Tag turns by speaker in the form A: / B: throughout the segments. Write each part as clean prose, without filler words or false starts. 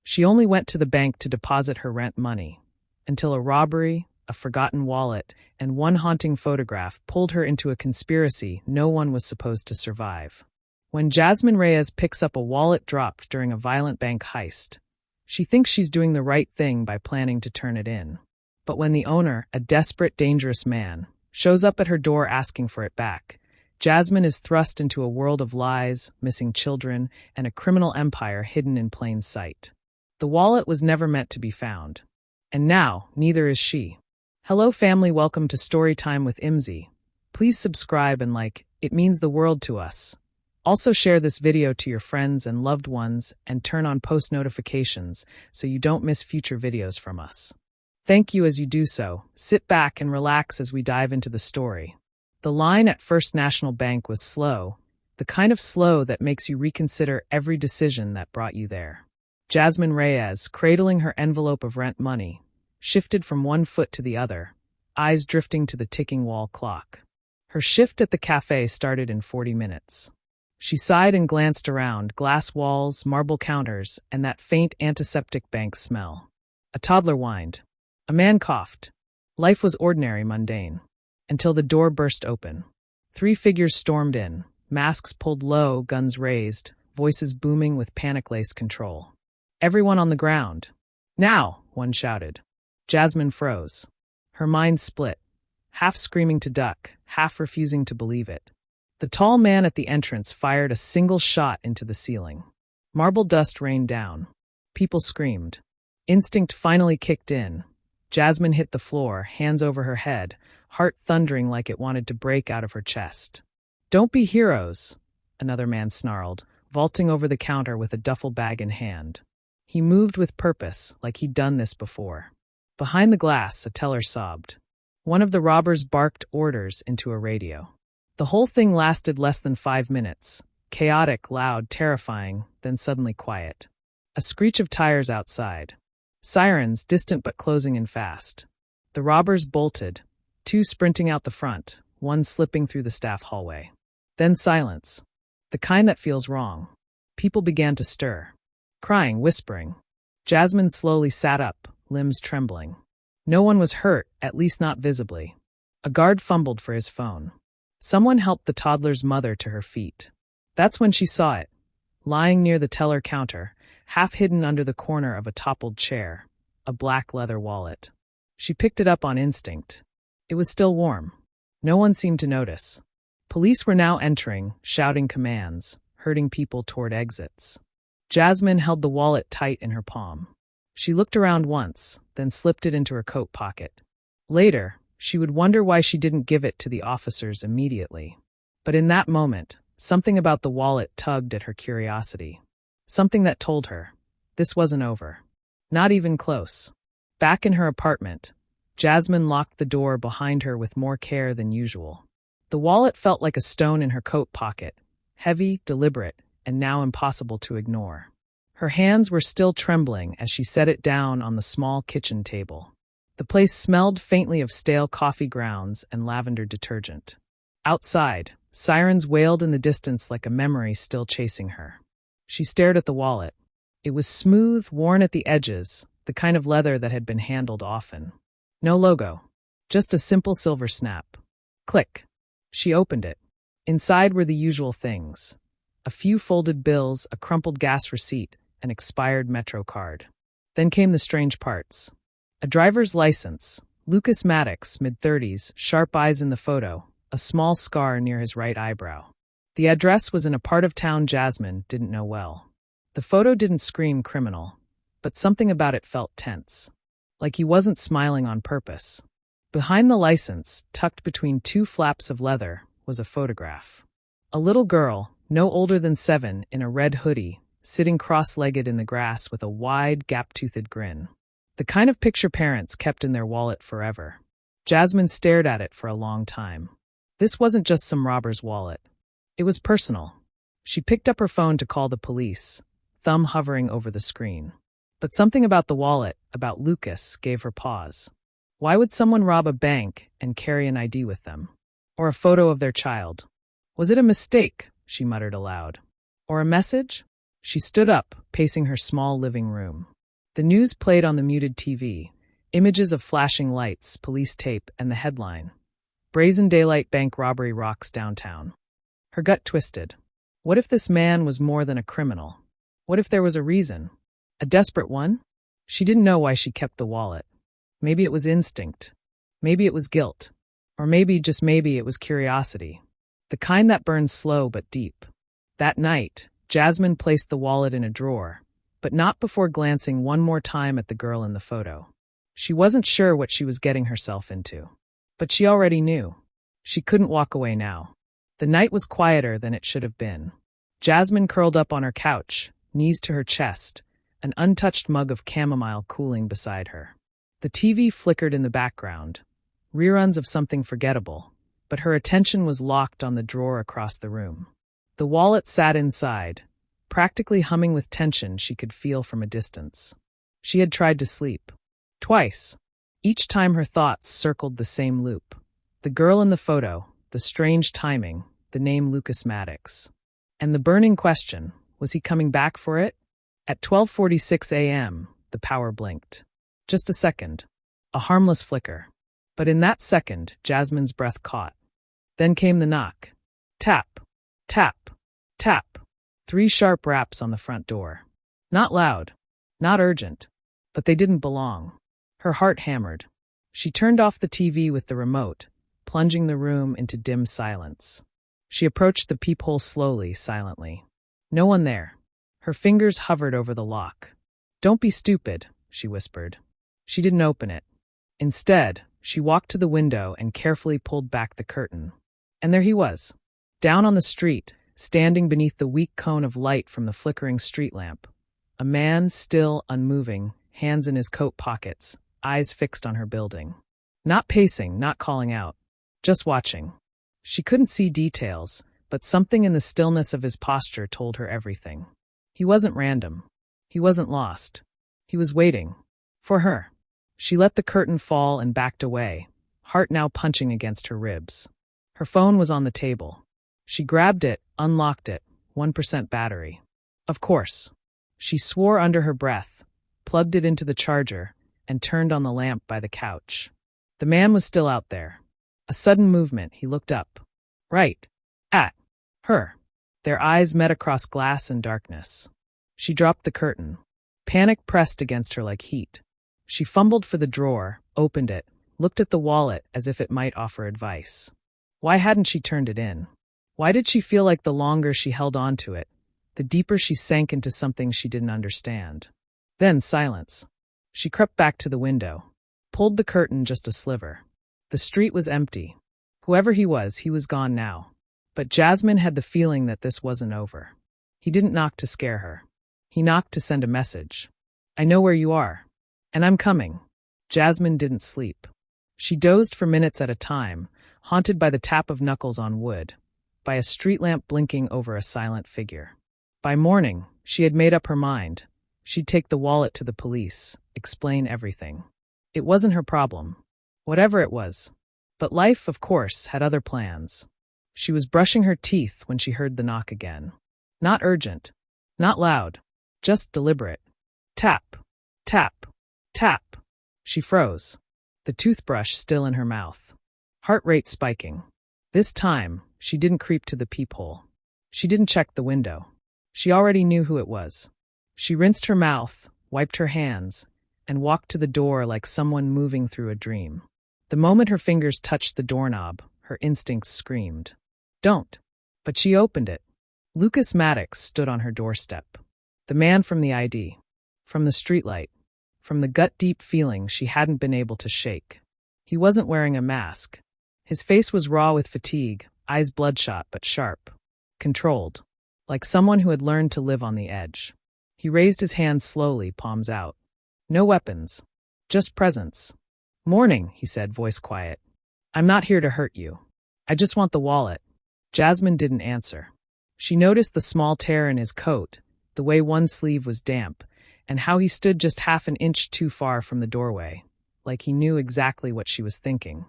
A: She only went to the bank to deposit her rent money, until a robbery, a forgotten wallet, and one haunting photograph pulled her into a conspiracy no one was supposed to survive. When Jasmine Reyes picks up a wallet dropped during a violent bank heist, she thinks she's doing the right thing by planning to turn it in. But when the owner, a desperate, dangerous man, shows up at her door asking for it back, Jasmine is thrust into a world of lies, missing children, and a criminal empire hidden in plain sight. The wallet was never meant to be found. And now, neither is she. Hello family, welcome to Storytime with Imzi. Please subscribe and like, it means the world to us. Also share this video to your friends and loved ones and turn on post notifications so you don't miss future videos from us. Thank you as you do so. Sit back and relax as we dive into the story. The line at First National Bank was slow, the kind of slow that makes you reconsider every decision that brought you there. Jasmine Reyes, cradling her envelope of rent money, shifted from one foot to the other, eyes drifting to the ticking wall clock. Her shift at the cafe started in 40 minutes. She sighed and glanced around, glass walls, marble counters, and that faint antiseptic bank smell. A toddler whined. A man coughed. Life was ordinary, mundane. Until the door burst open. 3 figures stormed in, masks pulled low, guns raised, voices booming with panic-laced control. Everyone on the ground. Now, one shouted. Jasmine froze. Her mind split, half screaming to duck, half refusing to believe it. The tall man at the entrance fired a single shot into the ceiling. Marble dust rained down. People screamed. Instinct finally kicked in. Jasmine hit the floor, hands over her head, heart thundering like it wanted to break out of her chest. Don't be heroes, another man snarled, vaulting over the counter with a duffel bag in hand. He moved with purpose, like he'd done this before. Behind the glass, a teller sobbed. One of the robbers barked orders into a radio. The whole thing lasted less than 5 minutes. Chaotic, loud, terrifying, then suddenly quiet. A screech of tires outside. Sirens, distant but closing in fast. The robbers bolted, 2 sprinting out the front, 1 slipping through the staff hallway. Then silence. The kind that feels wrong. People began to stir. Crying, whispering. Jasmine slowly sat up, limbs trembling. No one was hurt, at least not visibly. A guard fumbled for his phone. Someone helped the toddler's mother to her feet. That's when she saw it, lying near the teller counter, half hidden under the corner of a toppled chair, a black leather wallet. She picked it up on instinct. It was still warm. No one seemed to notice. Police were now entering, shouting commands, herding people toward exits. Jasmine held the wallet tight in her palm. She looked around once, then slipped it into her coat pocket. Later, she would wonder why she didn't give it to the officers immediately. But in that moment, something about the wallet tugged at her curiosity. Something that told her, this wasn't over. Not even close. Back in her apartment, Jasmine locked the door behind her with more care than usual. The wallet felt like a stone in her coat pocket, heavy, deliberate, and now impossible to ignore. Her hands were still trembling as she set it down on the small kitchen table. The place smelled faintly of stale coffee grounds and lavender detergent. Outside, sirens wailed in the distance like a memory still chasing her. She stared at the wallet. It was smooth, worn at the edges, the kind of leather that had been handled often. No logo, just a simple silver snap. Click. She opened it. Inside were the usual things. A few folded bills, a crumpled gas receipt, an expired Metro card. Then came the strange parts. A driver's license, Lucas Maddox, mid-30s, sharp eyes in the photo, a small scar near his right eyebrow. The address was in a part of town Jasmine didn't know well. The photo didn't scream criminal, but something about it felt tense. Like he wasn't smiling on purpose. Behind the license, tucked between 2 flaps of leather, was a photograph. A little girl, no older than 7, in a red hoodie, sitting cross-legged in the grass with a wide, gap-toothed grin. The kind of picture parents kept in their wallet forever. Jasmine stared at it for a long time. This wasn't just some robber's wallet. It was personal. She picked up her phone to call the police, thumb hovering over the screen. But something about the wallet, about Lucas, gave her pause. Why would someone rob a bank and carry an ID with them? Or a photo of their child? Was it a mistake? She muttered aloud. Or a message? She stood up, pacing her small living room. The news played on the muted TV, images of flashing lights, police tape, and the headline, "Brazen Daylight Bank Robbery Rocks Downtown." Her gut twisted. What if this man was more than a criminal? What if there was a reason? A desperate one? She didn't know why she kept the wallet. Maybe it was instinct. Maybe it was guilt. Or maybe, just maybe, it was curiosity. The kind that burns slow but deep. That night, Jasmine placed the wallet in a drawer, but not before glancing one more time at the girl in the photo. She wasn't sure what she was getting herself into. But she already knew. She couldn't walk away now. The night was quieter than it should have been. Jasmine curled up on her couch, knees to her chest, an untouched mug of chamomile cooling beside her. The TV flickered in the background, reruns of something forgettable, but her attention was locked on the drawer across the room. The wallet sat inside, practically humming with tension she could feel from a distance. She had tried to sleep. Twice. Each time her thoughts circled the same loop. The girl in the photo, the strange timing, the name Lucas Maddox. And the burning question, was he coming back for it? At 12:46 a.m., the power blinked. Just a second. A harmless flicker. But in that second, Jasmine's breath caught. Then came the knock. Tap. Tap. Tap. 3 sharp raps on the front door. Not loud. Not urgent. But they didn't belong. Her heart hammered. She turned off the TV with the remote, plunging the room into dim silence. She approached the peephole slowly, silently. No one there. Her fingers hovered over the lock. "Don't be stupid," she whispered. She didn't open it. Instead, she walked to the window and carefully pulled back the curtain. And there he was, down on the street, standing beneath the weak cone of light from the flickering street lamp. A man, still, unmoving, hands in his coat pockets, eyes fixed on her building. Not pacing, not calling out. Just watching. She couldn't see details, but something in the stillness of his posture told her everything. He wasn't random. He wasn't lost. He was waiting. For her. She let the curtain fall and backed away, heart now punching against her ribs. Her phone was on the table. She grabbed it, unlocked it, 1% battery. Of course. She swore under her breath, plugged it into the charger, and turned on the lamp by the couch. The man was still out there. A sudden movement, he looked up. Right. At her. Their eyes met across glass and darkness. She dropped the curtain. Panic pressed against her like heat. She fumbled for the drawer, opened it, looked at the wallet as if it might offer advice. Why hadn't she turned it in? Why did she feel like the longer she held on to it, the deeper she sank into something she didn't understand? Then silence. She crept back to the window, pulled the curtain just a sliver. The street was empty. Whoever he was gone now. But Jasmine had the feeling that this wasn't over. He didn't knock to scare her. He knocked to send a message. I know where you are. And I'm coming. Jasmine didn't sleep. She dozed for minutes at a time, haunted by the tap of knuckles on wood, by a street lamp blinking over a silent figure. By morning, she had made up her mind. She'd take the wallet to the police, explain everything. It wasn't her problem. Whatever it was. But life, of course, had other plans. She was brushing her teeth when she heard the knock again. Not urgent. Not loud. Just deliberate. Tap. Tap. Tap. She froze, the toothbrush still in her mouth. Heart rate spiking. This time, she didn't creep to the peephole. She didn't check the window. She already knew who it was. She rinsed her mouth, wiped her hands, and walked to the door like someone moving through a dream. The moment her fingers touched the doorknob, her instincts screamed. Don't. But she opened it. Lucas Maddox stood on her doorstep. The man from the ID. From the streetlight. From the gut-deep feeling she hadn't been able to shake. He wasn't wearing a mask. His face was raw with fatigue, eyes bloodshot but sharp. Controlled. Like someone who had learned to live on the edge. He raised his hands slowly, palms out. No weapons. Just presence. Morning, he said, voice quiet. I'm not here to hurt you. I just want the wallet. Jasmine didn't answer. She noticed the small tear in his coat, the way one sleeve was damp, and how he stood just half an inch too far from the doorway, like he knew exactly what she was thinking.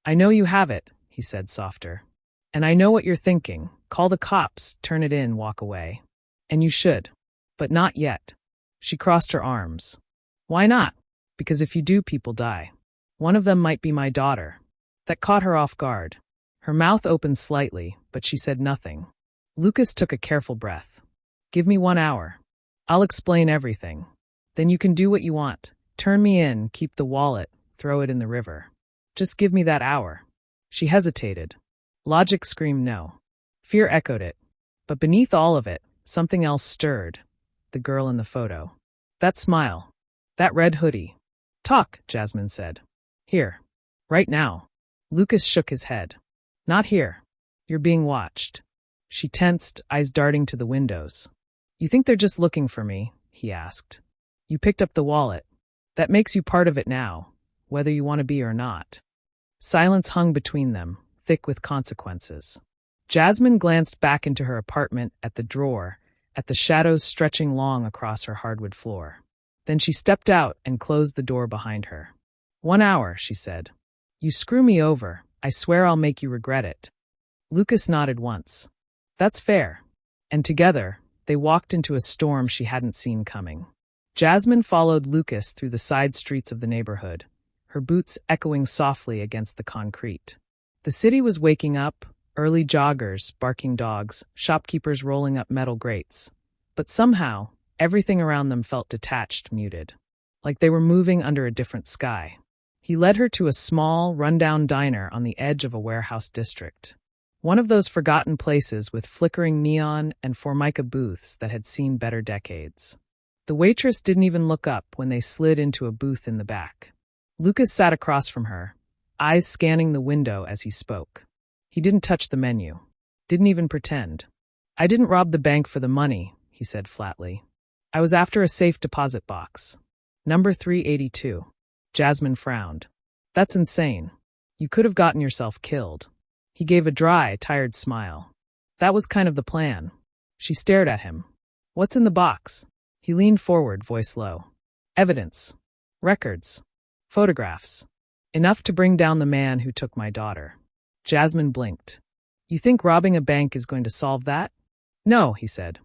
A: I know you have it, he said softer. And I know what you're thinking. Call the cops, turn it in, walk away. And you should. But not yet. She crossed her arms. Why not? Because if you do, people die. One of them might be my daughter. That caught her off guard. Her mouth opened slightly, but she said nothing. Lucas took a careful breath. Give me 1 hour. I'll explain everything. Then you can do what you want. Turn me in, keep the wallet, throw it in the river. Just give me that hour. She hesitated. Logic screamed no. Fear echoed it. But beneath all of it, something else stirred. The girl in the photo. That smile. That red hoodie. Talk, Jasmine said. Here. Right now. Lucas shook his head. Not here. You're being watched. She tensed, eyes darting to the windows. You think they're just looking for me? He asked. You picked up the wallet. That makes you part of it now, whether you want to be or not. Silence hung between them, thick with consequences. Jasmine glanced back into her apartment, at the drawer, at the shadows stretching long across her hardwood floor. Then she stepped out and closed the door behind her. 1 hour, she said. You screw me over, I swear I'll make you regret it. Lucas nodded once. That's fair. And together, they walked into a storm she hadn't seen coming. Jasmine followed Lucas through the side streets of the neighborhood, her boots echoing softly against the concrete. The city was waking up, early joggers, barking dogs, shopkeepers rolling up metal grates. But somehow, everything around them felt detached, muted, like they were moving under a different sky. He led her to a small, rundown diner on the edge of a warehouse district. One of those forgotten places with flickering neon and formica booths that had seen better decades. The waitress didn't even look up when they slid into a booth in the back. Lucas sat across from her, eyes scanning the window as he spoke. He didn't touch the menu. Didn't even pretend. I didn't rob the bank for the money, he said flatly. I was after a safe deposit box. Number 382. Jasmine frowned. That's insane. You could have gotten yourself killed. He gave a dry, tired smile. That was kind of the plan. She stared at him. What's in the box? He leaned forward, voice low. Evidence. Records. Photographs. Enough to bring down the man who took my daughter. Jasmine blinked. You think robbing a bank is going to solve that? No, he said.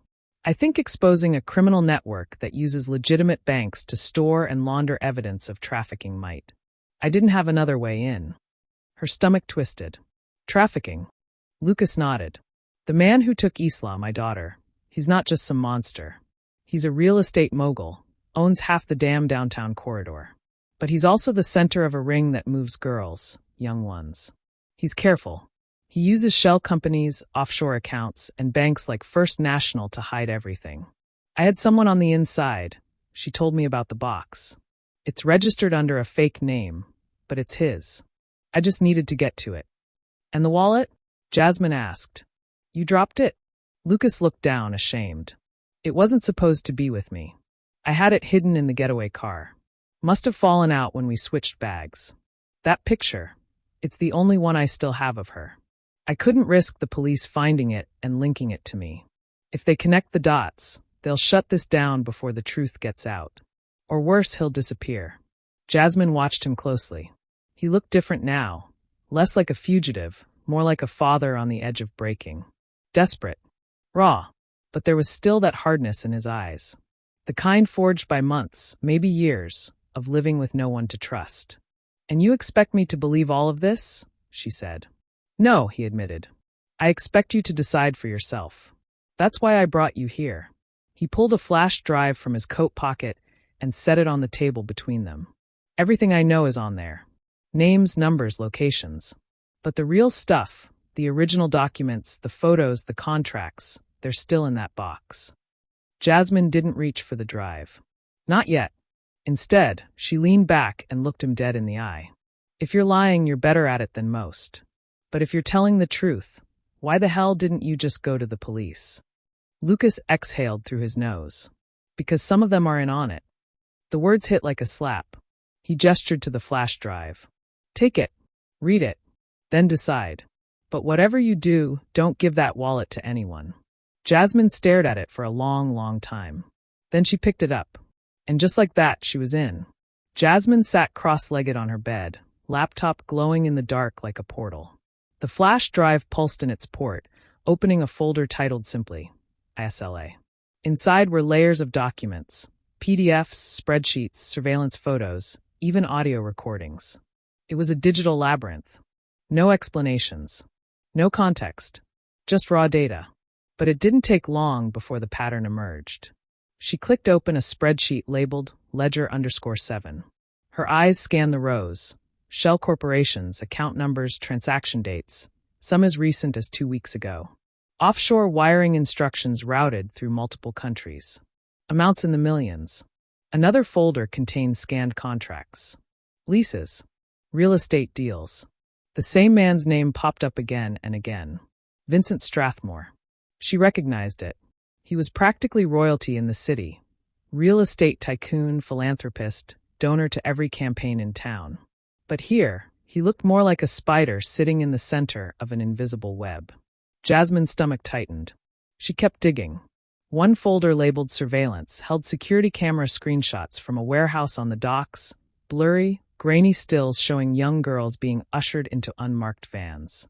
A: I think exposing a criminal network that uses legitimate banks to store and launder evidence of trafficking might. I didn't have another way in. Her stomach twisted. Trafficking. Lucas nodded. The man who took Isla, my daughter, he's not just some monster. He's a real estate mogul, owns half the damn downtown corridor. But he's also the center of a ring that moves girls, young ones. He's careful. He uses shell companies, offshore accounts, and banks like First National to hide everything. I had someone on the inside. She told me about the box. It's registered under a fake name, but it's his. I just needed to get to it. And the wallet? Jasmine asked. You dropped it? Lucas looked down, ashamed. It wasn't supposed to be with me. I had it hidden in the getaway car. Must have fallen out when we switched bags. That picture, it's the only one I still have of her. I couldn't risk the police finding it and linking it to me. If they connect the dots, they'll shut this down before the truth gets out. Or worse, he'll disappear. Jasmine watched him closely. He looked different now, less like a fugitive, more like a father on the edge of breaking. Desperate. Raw. But there was still that hardness in his eyes. The kind forged by months, maybe years, of living with no one to trust. And you expect me to believe all of this? She said. No, he admitted. I expect you to decide for yourself. That's why I brought you here. He pulled a flash drive from his coat pocket and set it on the table between them. Everything I know is on there. Names, numbers, locations. But the real stuff, the original documents, the photos, the contracts, they're still in that box. Jasmine didn't reach for the drive. Not yet. Instead, she leaned back and looked him dead in the eye. If you're lying, you're better at it than most. But if you're telling the truth, why the hell didn't you just go to the police? Lucas exhaled through his nose. Because some of them are in on it. The words hit like a slap. He gestured to the flash drive. Take it. Read it. Then decide. But whatever you do, don't give that wallet to anyone. Jasmine stared at it for a long, long time. Then she picked it up. And just like that, she was in. Jasmine sat cross-legged on her bed, laptop glowing in the dark like a portal. The flash drive pulsed in its port, opening a folder titled simply, ISLA. Inside were layers of documents, PDFs, spreadsheets, surveillance photos, even audio recordings. It was a digital labyrinth. No explanations. No context. Just raw data. But it didn't take long before the pattern emerged. She clicked open a spreadsheet labeled Ledger_7. Her eyes scanned the rows. Shell corporations, account numbers, transaction dates, some as recent as 2 weeks ago. Offshore wiring instructions routed through multiple countries. Amounts in the millions. Another folder contained scanned contracts. Leases. Real estate deals. The same man's name popped up again and again. Vincent Strathmore. She recognized it. He was practically royalty in the city. Real estate tycoon, philanthropist, donor to every campaign in town. But here, he looked more like a spider sitting in the center of an invisible web. Jasmine's stomach tightened. She kept digging. One folder labeled surveillance held security camera screenshots from a warehouse on the docks, blurry, grainy stills showing young girls being ushered into unmarked vans.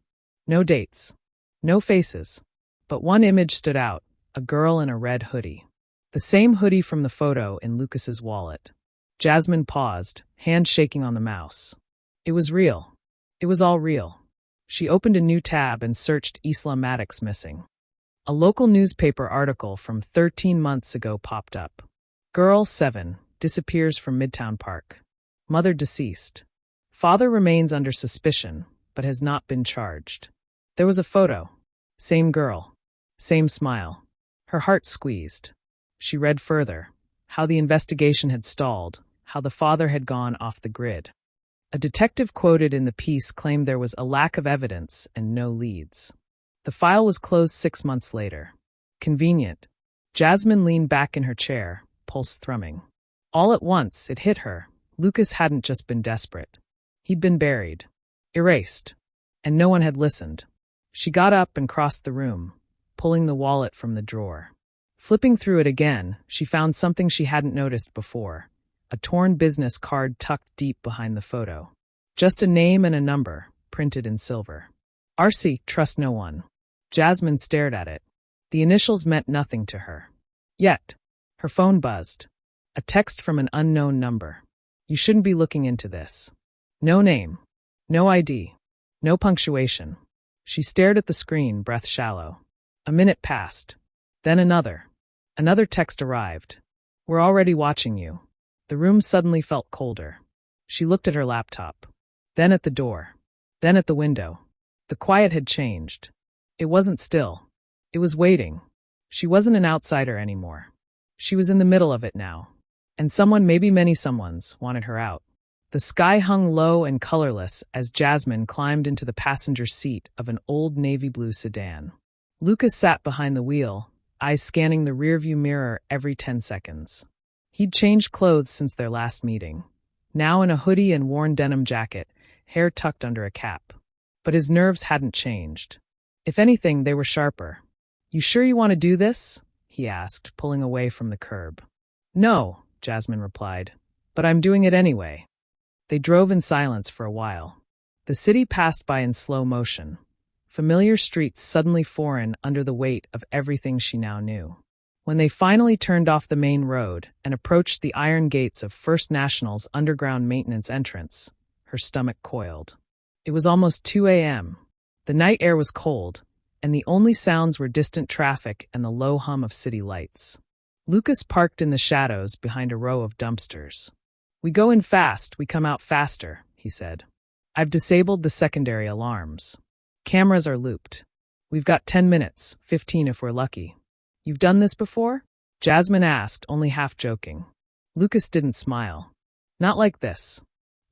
A: No dates. No faces. But one image stood out, a girl in a red hoodie. The same hoodie from the photo in Lucas's wallet. Jasmine paused, hand shaking on the mouse. It was real. It was all real. She opened a new tab and searched Isla Maddox missing. A local newspaper article from 13 months ago popped up. Girl 7 disappears from Midtown Park. Mother deceased. Father remains under suspicion, but has not been charged. There was a photo. Same girl. Same smile. Her heart squeezed. She read further. How the investigation had stalled. How the father had gone off the grid. A detective quoted in the piece claimed there was a lack of evidence and no leads. The file was closed 6 months later. Convenient. Jasmine leaned back in her chair, pulse thrumming. All at once, it hit her. Lucas hadn't just been desperate. He'd been buried. Erased. And no one had listened. She got up and crossed the room, pulling the wallet from the drawer. Flipping through it again, she found something she hadn't noticed before. A torn business card tucked deep behind the photo. Just a name and a number, printed in silver. RC, trust no one. Jasmine stared at it. The initials meant nothing to her. Yet, her phone buzzed. A text from an unknown number. You shouldn't be looking into this. No name. No ID. No punctuation. She stared at the screen, breath shallow. A minute passed. Then another. Another text arrived. We're already watching you. The room suddenly felt colder. She looked at her laptop. Then at the door. Then at the window. The quiet had changed. It wasn't still. It was waiting. She wasn't an outsider anymore. She was in the middle of it now. And someone, maybe many someones, wanted her out. The sky hung low and colorless as Jasmine climbed into the passenger seat of an old navy blue sedan. Lucas sat behind the wheel, eyes scanning the rearview mirror every 10 seconds. He'd changed clothes since their last meeting. Now in a hoodie and worn denim jacket, hair tucked under a cap. But his nerves hadn't changed. If anything, they were sharper. You sure you want to do this? He asked, pulling away from the curb. No, Jasmine replied, but I'm doing it anyway. They drove in silence for a while. The city passed by in slow motion. Familiar streets suddenly foreign under the weight of everything she now knew. When they finally turned off the main road and approached the iron gates of First National's underground maintenance entrance, her stomach coiled. It was almost 2 a.m. The night air was cold, and the only sounds were distant traffic and the low hum of city lights. Lucas parked in the shadows behind a row of dumpsters. We go in fast, we come out faster, he said. I've disabled the secondary alarms. Cameras are looped. We've got 10 minutes, 15 if we're lucky. You've done this before? Jasmine asked, only half joking. Lucas didn't smile. Not like this.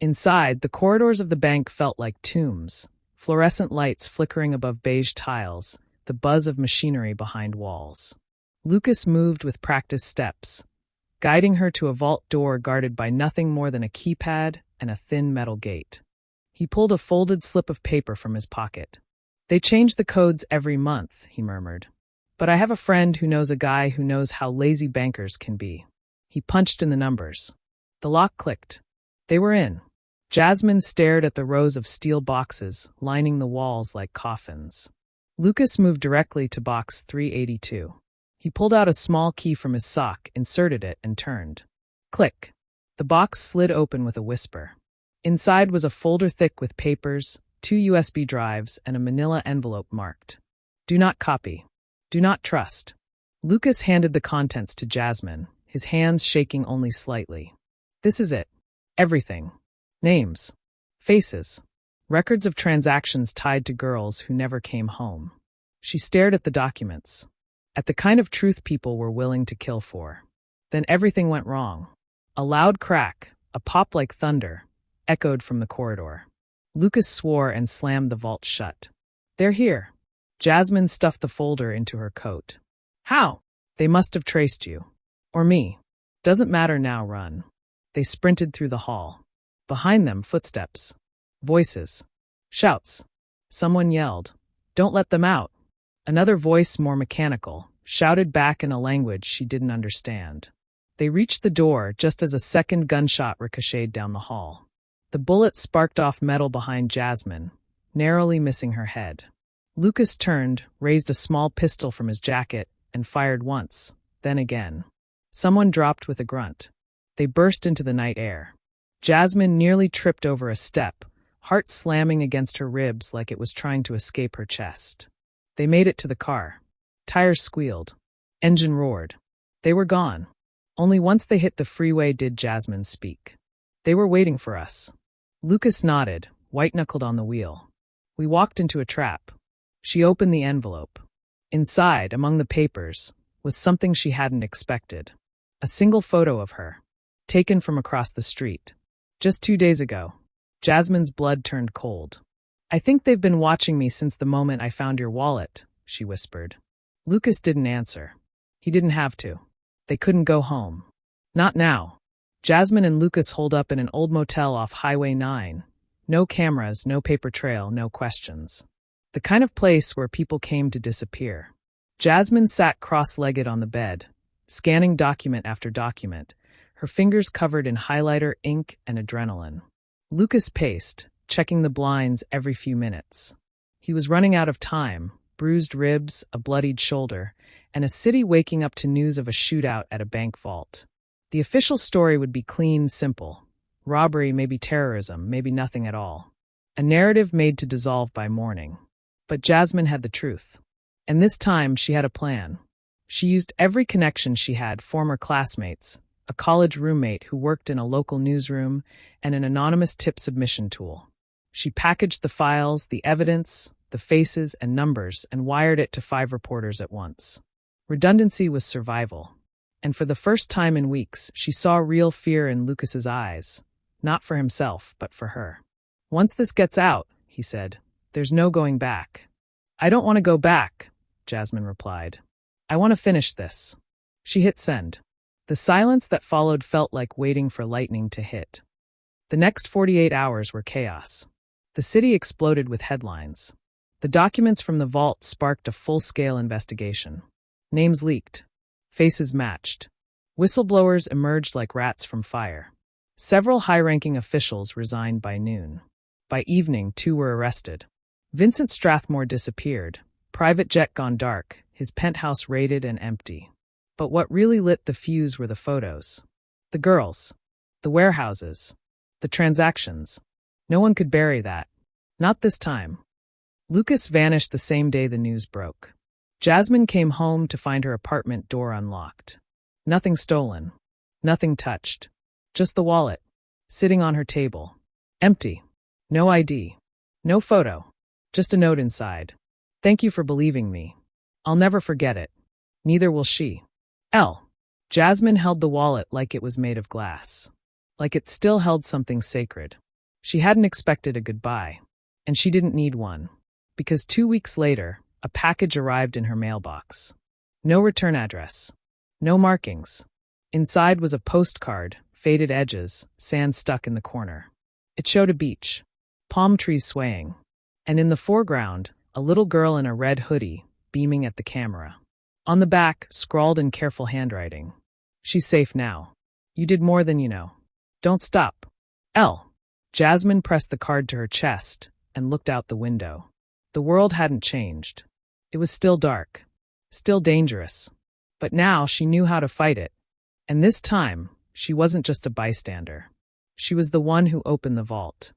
A: Inside, the corridors of the bank felt like tombs. Fluorescent lights flickering above beige tiles, the buzz of machinery behind walls. Lucas moved with practiced steps, guiding her to a vault door guarded by nothing more than a keypad and a thin metal gate. He pulled a folded slip of paper from his pocket. They change the codes every month, he murmured. But I have a friend who knows a guy who knows how lazy bankers can be. He punched in the numbers. The lock clicked. They were in. Jasmine stared at the rows of steel boxes lining the walls like coffins. Lucas moved directly to box 382. He He pulled out a small key from his sock, inserted it, and turned. Click. The box slid open with a whisper. Inside was a folder thick with papers, 2 USB drives, and a manila envelope marked, "Do not copy. Do not trust." Lucas handed the contents to Jasmine, his hands shaking only slightly. "This is it. Everything. Names. Faces. Records of transactions tied to girls who never came home." She stared at the documents, at the kind of truth people were willing to kill for. Then everything went wrong. A loud crack, a pop like thunder, echoed from the corridor. Lucas swore and slammed the vault shut. "They're here." Jasmine stuffed the folder into her coat. "How?" "They must have traced you. Or me. Doesn't matter now, run." They sprinted through the hall. Behind them, footsteps. Voices. Shouts. Someone yelled, "Don't let them out." Another voice, more mechanical, shouted back in a language she didn't understand. They reached the door just as a second gunshot ricocheted down the hall. The bullet sparked off metal behind Jasmine, narrowly missing her head. Lucas turned, raised a small pistol from his jacket, and fired once, then again. Someone dropped with a grunt. They burst into the night air. Jasmine nearly tripped over a step, heart slamming against her ribs like it was trying to escape her chest. They made it to the car. Tires squealed. Engine roared. They were gone. Only once they hit the freeway did Jasmine speak. "They were waiting for us." Lucas nodded, white-knuckled on the wheel. "We walked into a trap." She opened the envelope. Inside, among the papers, was something she hadn't expected. A single photo of her, taken from across the street. Just 2 days ago. Jasmine's blood turned cold. "I think they've been watching me since the moment I found your wallet," she whispered. Lucas didn't answer. He didn't have to. They couldn't go home. Not now. Jasmine and Lucas holed up in an old motel off Highway 9. No cameras, no paper trail, no questions. The kind of place where people came to disappear. Jasmine sat cross-legged on the bed, scanning document after document, her fingers covered in highlighter, ink, and adrenaline. Lucas paced, checking the blinds every few minutes. He was running out of time, bruised ribs, a bloodied shoulder, and a city waking up to news of a shootout at a bank vault. The official story would be clean, simple. Robbery, maybe terrorism, maybe nothing at all. A narrative made to dissolve by morning. But Jasmine had the truth. And this time she had a plan. She used every connection she had, former classmates, a college roommate who worked in a local newsroom, and an anonymous tip submission tool. She packaged the files, the evidence, the faces and numbers, and wired it to 5 reporters at once. Redundancy was survival. And for the first time in weeks, she saw real fear in Lucas's eyes. Not for himself, but for her. "Once this gets out," he said, "there's no going back." "I don't want to go back," Jasmine replied. "I want to finish this." She hit send. The silence that followed felt like waiting for lightning to hit. The next 48 hours were chaos. The city exploded with headlines. The documents from the vault sparked a full-scale investigation. Names leaked. Faces matched. Whistleblowers emerged like rats from fire. Several high-ranking officials resigned by noon. By evening, 2 were arrested. Vincent Strathmore disappeared, private jet gone dark, his penthouse raided and empty. But what really lit the fuse were the photos. The girls. The warehouses. The transactions. No one could bury that. Not this time. Lucas vanished the same day the news broke. Jasmine came home to find her apartment door unlocked. Nothing stolen. Nothing touched. Just the wallet, sitting on her table. Empty. No ID. No photo. Just a note inside. "Thank you for believing me. I'll never forget it. Neither will she." L. Jasmine held the wallet like it was made of glass. Like it still held something sacred. She hadn't expected a goodbye. And she didn't need one. Because 2 weeks later, a package arrived in her mailbox. No return address. No markings. Inside was a postcard, faded edges, sand stuck in the corner. It showed a beach. Palm trees swaying. And in the foreground, a little girl in a red hoodie, beaming at the camera. On the back, scrawled in careful handwriting. "She's safe now. You did more than you know. Don't stop. L." Jasmine pressed the card to her chest and looked out the window. The world hadn't changed. It was still dark. Still dangerous. But now she knew how to fight it. And this time, she wasn't just a bystander. She was the one who opened the vault.